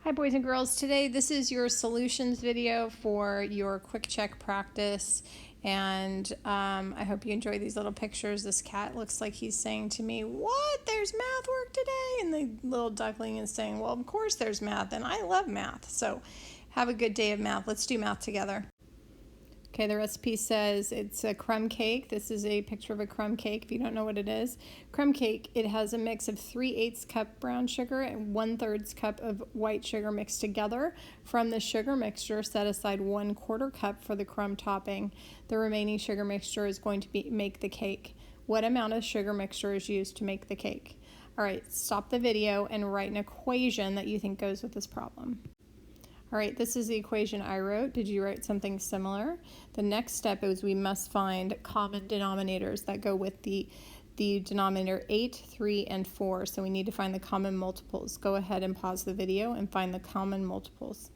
Hi boys and girls, today this is your solutions video for your quick check practice, and I hope you enjoy these little pictures. This cat looks like he's saying to me, "What? There's math work today?" And the little duckling is saying, "Well, of course there's math, and I love math." So have a good day of math. Let's do math together. Okay, the recipe says it's a crumb cake. This is a picture of a crumb cake if you don't know what it is. Crumb cake, it has a mix of 3/8 cup brown sugar and 1/3 cup of white sugar mixed together. From the sugar mixture, set aside 1/4 cup for the crumb topping. The remaining sugar mixture is going to make the cake. What amount of sugar mixture is used to make the cake? All right, stop the video and write an equation that you think goes with this problem. All right, this is the equation I wrote. Did you write something similar? The next step is we must find common denominators that go with the denominator 8, 3, and 4. So we need to find the common multiples. Go ahead and pause the video and find the common multiples.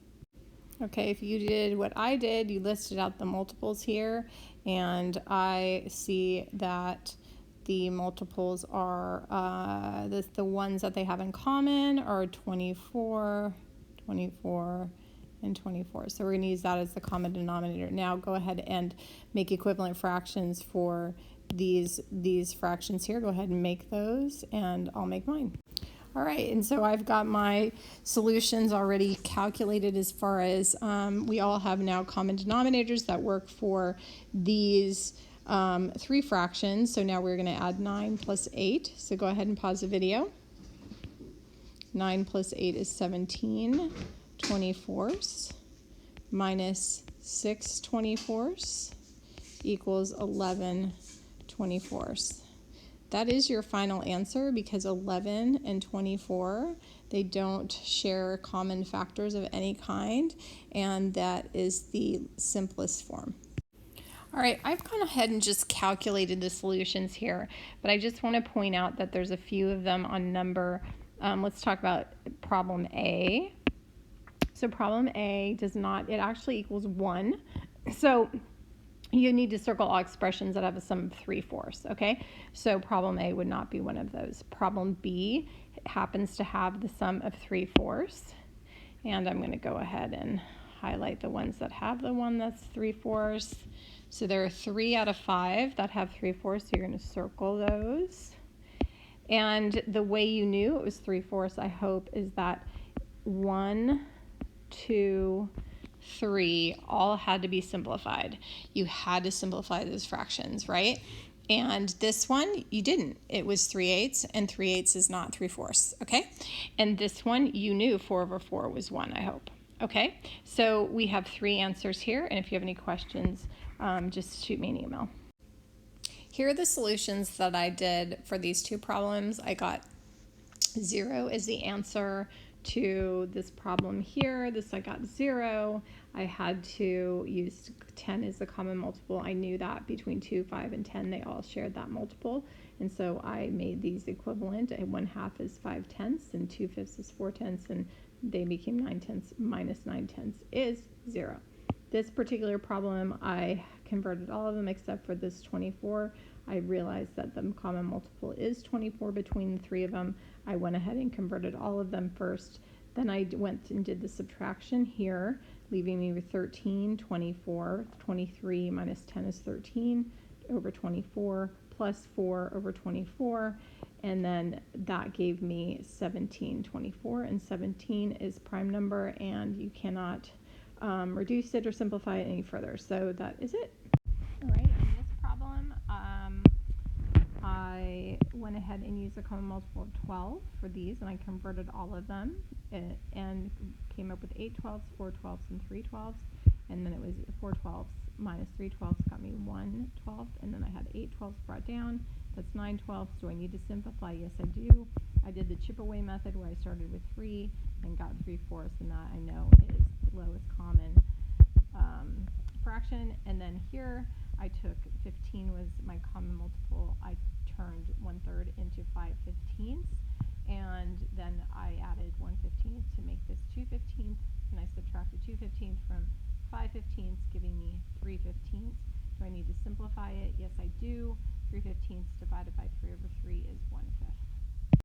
Okay, if you did what I did, you listed out the multiples here, and I see that the multiples are, the ones that they have in common are 24, 24, and 24. So we're going to use that as the common denominator. Now go ahead and make equivalent fractions for these fractions here. Go ahead and make those, and I'll make mine. All right, and so I've got my solutions already calculated as far as we all have now common denominators that work for these three fractions. So now we're going to add 9 plus 8. So go ahead and pause the video. 9 plus 8 is 17 24ths minus 6 24ths equals 11 24ths. That is your final answer because 11 and 24, they don't share common factors of any kind, and that is the simplest form. All right, I've gone ahead and just calculated the solutions here, but I just want to point out that there's a few of them on number. Let's talk about problem A. So problem A does not, it actually equals 1. So you need to circle all expressions that have a sum of 3/4, okay? So problem A would not be one of those. Problem B happens to have the sum of 3/4. And I'm going to go ahead and highlight the ones that have the one that's 3/4. So there are 3 out of 5 that have 3/4, so you're going to circle those. And the way you knew it was 3/4, I hope, is that 1, 2, 3 all had to be simplified. You had to simplify those fractions, right? And this one, you didn't. It was 3/8, and 3/8 is not 3/4, okay? And this one, you knew 4/4 was 1, I hope. Okay, so we have 3 answers here, and if you have any questions, just shoot me an email. Here are the solutions that I did for these two problems. I got 0 as the answer to this problem here. This I got 0. I had to use 10 as the common multiple. I knew that between 2, 5, and 10 they all shared that multiple, and so I made these equivalent. 1/2 is 5/10, and 2/5 is 4/10, and they became 9/10. Minus 9/10 is 0. This particular problem, I converted all of them except for this 24. I realized that the common multiple is 24 between the 3 of them. I went ahead and converted all of them first. Then I went and did the subtraction here, leaving me with 13, 24, 23 minus 10 is 13 over 24 plus 4 over 24. And then that gave me 17 24, and 17 is prime number, and you cannot reduce it or simplify it any further. So that is it. All right, in this problem, I went ahead and used a common multiple of 12 for these, and I converted all of them and came up with 8 12ths, 4 12ths, and 3 12ths. And then it was 4 12ths minus 3 12ths got me 1 12th, and then I had 8 12ths brought down. That's 9 12ths. Do I need to simplify? Yes, I do. I did the chip away method where I started with 3 and got 3/4, and that I know is the lowest common fraction. And then here I took 15 was my common multiple. I turned 1/3 into 5/15, and then I added 1/15 to make this 2/15, and I subtracted 2/15 from 5/15, giving me 3/15. Do I need to simplify it? Yes, I do. 3/15 divided by 3/3 is 1/5.